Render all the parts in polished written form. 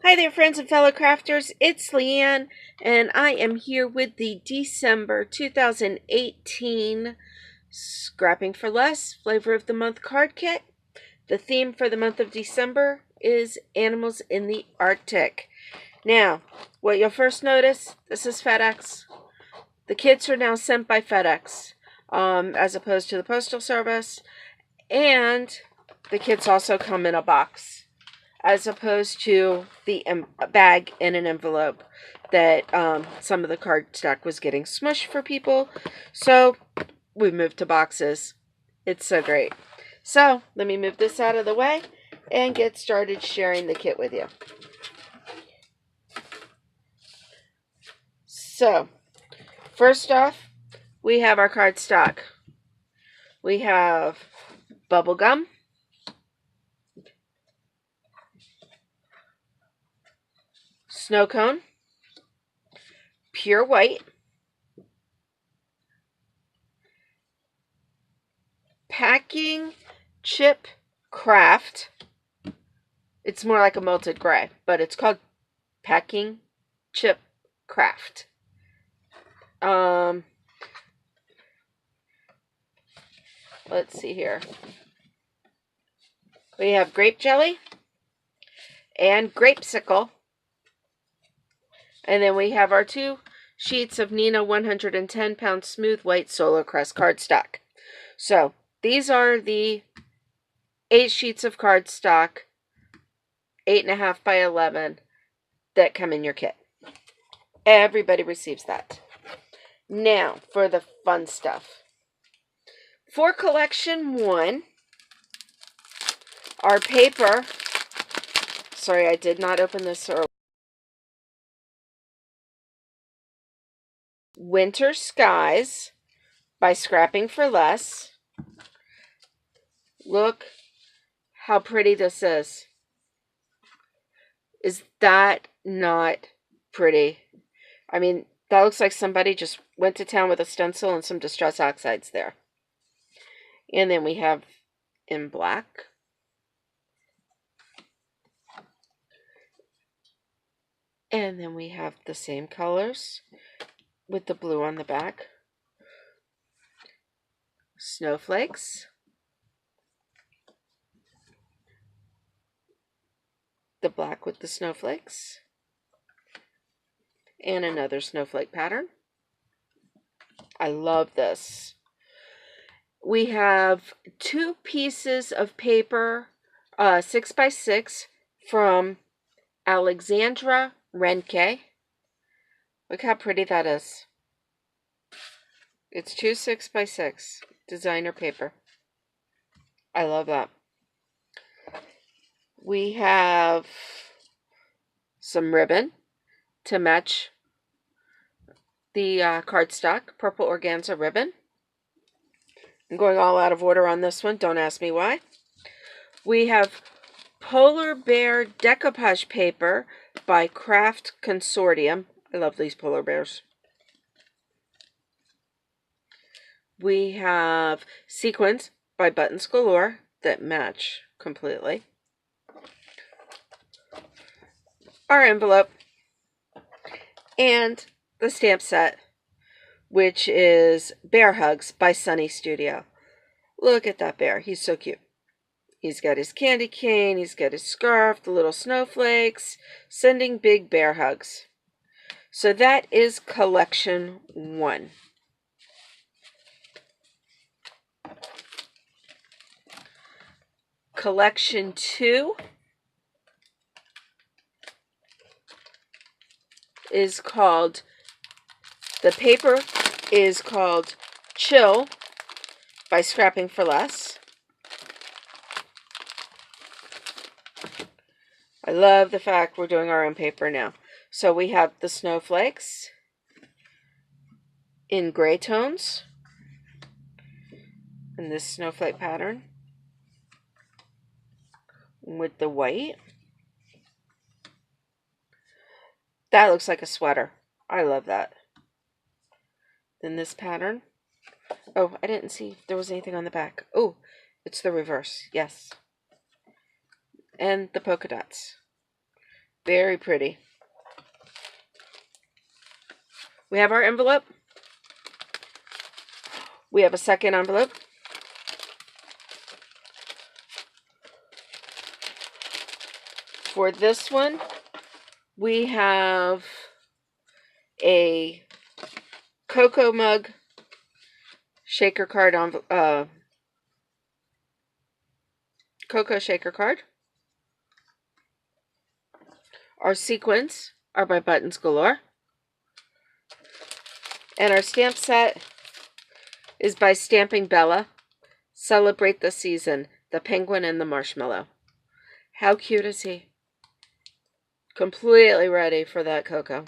Hi there, friends and fellow crafters. It's Leanne, and I am here with the December 2018 Scrapping for Less Flavor of the Month card kit. The theme for the month of December is Animals in the Arctic. Now, what you'll first notice, this is FedEx. The kits are now sent by FedEx, as opposed to the Postal Service, and the kits also come in a box, as opposed to the bag in an envelope that some of the cardstock was getting smushed for people. So we moved to boxes. It's so great. So let me move this out of the way and get started sharing the kit with you. So first off, we have our cardstock. We have bubble gum, snow cone, pure white, packing chip craft. It's more like a melted gray, but it's called packing chip craft. Let's see here. We have grape jelly and grapesicle. And then we have our 2 sheets of Neenah 110-pound smooth white Solar Crest cardstock. So these are the 8 sheets of cardstock, 8.5 by 11, that come in your kit. Everybody receives that. Now for the fun stuff. For collection 1, our paper. Sorry, I did not open this early. Winter Skies by Scrapping for Less. Look how pretty this is. Is that not pretty? I mean, that looks like somebody just went to town with a stencil and some Distress Oxides there. And then we have in black. And then we have the same colors with the blue on the back. Snowflakes. The black with the snowflakes. And another snowflake pattern. I love this. We have 2 pieces of paper, 6 by 6 from Alexandra Renke. Look how pretty that is. It's 2 6 by 6 designer paper. I love that. We have some ribbon to match the cardstock, purple organza ribbon. I'm going all out of order on this one. Don't ask me why. We have Polar Bear decoupage paper by Craft Consortium. I love these polar bears. We have sequins by Buttons Galore that match completely. Our envelope and the stamp set, which is Bear Hugs by Sunny Studio. Look at that bear. He's so cute. He's got his candy cane. He's got his scarf, the little snowflakes, sending big bear hugs. So that is collection 1. Collection 2 is called, the paper is called Chill by Scrapping for Less. I love the fact we're doing our own paper now. So we have the snowflakes in gray tones in this snowflake pattern with the white. That looks like a sweater. I love that. Then this pattern. Oh, I didn't see if there was anything on the back. Oh, it's the reverse. Yes. And the polka dots. Very pretty. We have our envelope. We have a second envelope. For this one, we have a Cocoa Mug shaker card on Cocoa shaker card. Our sequins are by Buttons Galore. And our stamp set is by Stamping Bella. Celebrate the season, the penguin and the marshmallow. How cute is he? Completely ready for that cocoa.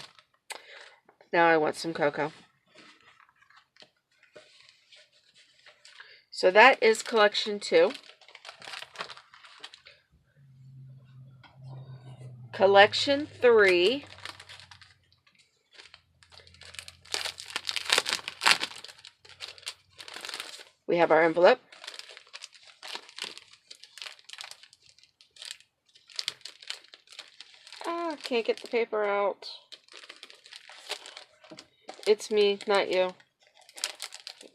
Now I want some cocoa. So that is collection 2. Collection 3. We have our envelope. Can't get the paper out. It's me, not you.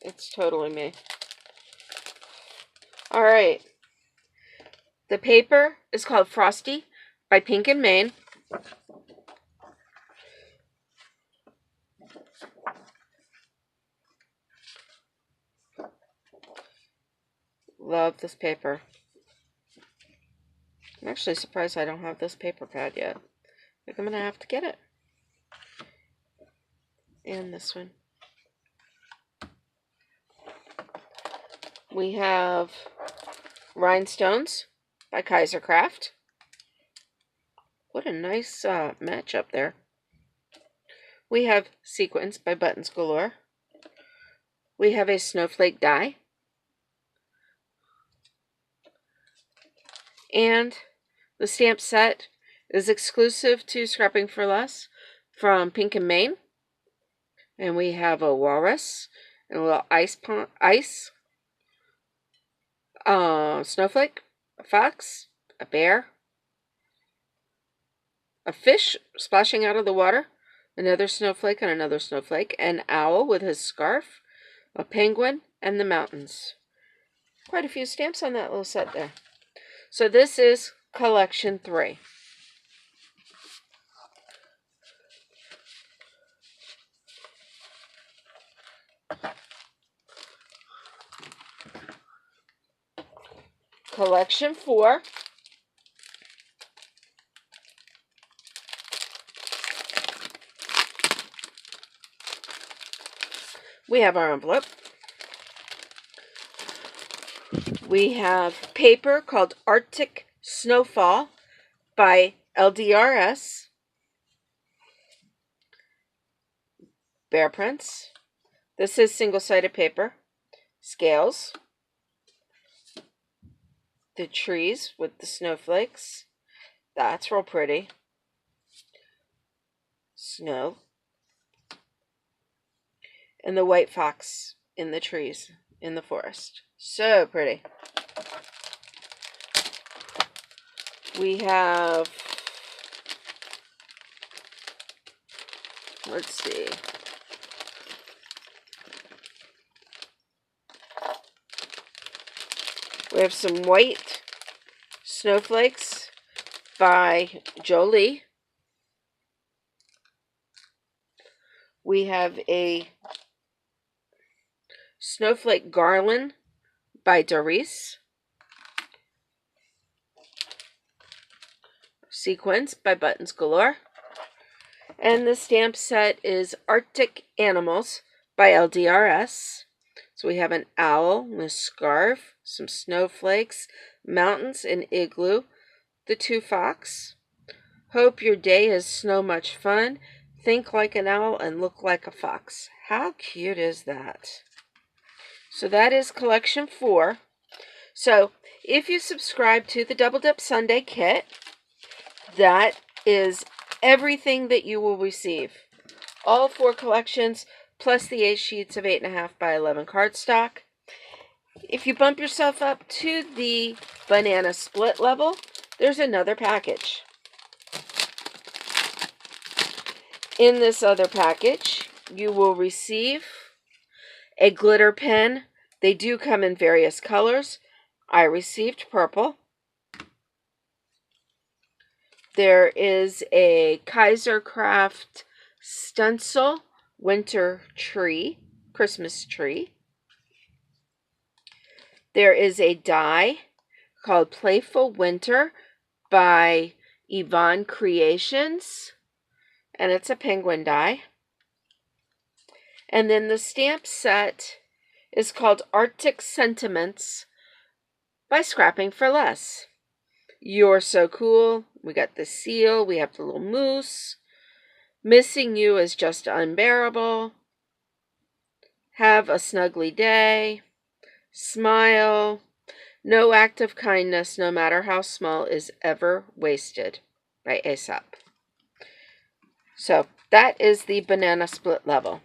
It's totally me. Alright. The paper is called Frosty by Pink and Main. Love this paper. I'm actually surprised I don't have this paper pad yet. I think I'm going to have to get it. And this one. We have Rhinestones by Kaisercraft. What a nice matchup there. We have Sequins by Buttons Galore. We have a Snowflake die. And the stamp set is exclusive to Scrapping for Less from Pink and Main. And we have a walrus and a little ice snowflake, a fox, a bear, a fish splashing out of the water, another snowflake and another snowflake, an owl with his scarf, a penguin, and the mountains. Quite a few stamps on that little set there. So this is collection 3. Collection 4. We have our envelope. We have paper called Arctic Snowfall by LDRS. Bear prints. This is single-sided paper. Scales. The trees with the snowflakes. That's real pretty. Snow. And the white fox in the trees in the forest. So pretty. We have, let's see. We have some white snowflakes by Jolie. We have a snowflake garland by Doris. Sequins by Buttons Galore. And the stamp set is Arctic Animals by LDRS. So we have an owl and a scarf, some snowflakes, mountains, an igloo, the 2 fox. Hope your day is snow much fun. Think like an owl and look like a fox. How cute is that? So that is collection 4. So if you subscribe to the Double Dip Sunday kit, that is everything that you will receive. All 4 collections, plus the 8 sheets of 8.5 by 11 cardstock. If you bump yourself up to the banana split level, there's another package. In this other package, you will receive a glitter pen. They do come in various colors. I received purple. There is a Kaisercraft stencil winter tree, Christmas tree. There is a die called Playful Winter by Yvonne Creations, and it's a penguin die. And then the stamp set is called Arctic Sentiments by Scrapping for Less. You're so cool. We got the seal. We have the little moose. Missing you is just unbearable. Have a snuggly day. Smile. No act of kindness, no matter how small, is ever wasted by Aesop. So that is the banana split level.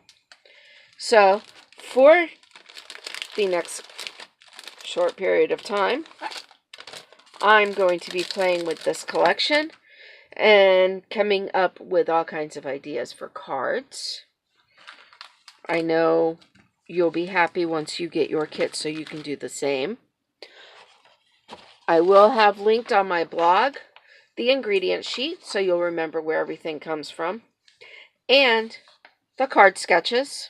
So for the next short period of time, I'm going to be playing with this collection and coming up with all kinds of ideas for cards. I know you'll be happy once you get your kit so you can do the same. I will have linked on my blog the ingredient sheet so you'll remember where everything comes from. And the card sketches.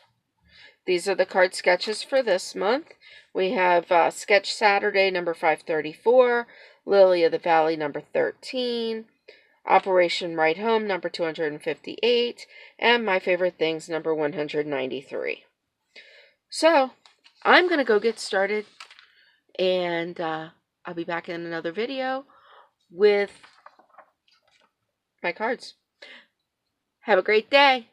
These are the card sketches for this month. We have Sketch Saturday number 534, Lily of the Valley number 13, Operation Ride Home number 258, and My Favorite Things number 193. So, I'm going to go get started, and I'll be back in another video with my cards. Have a great day.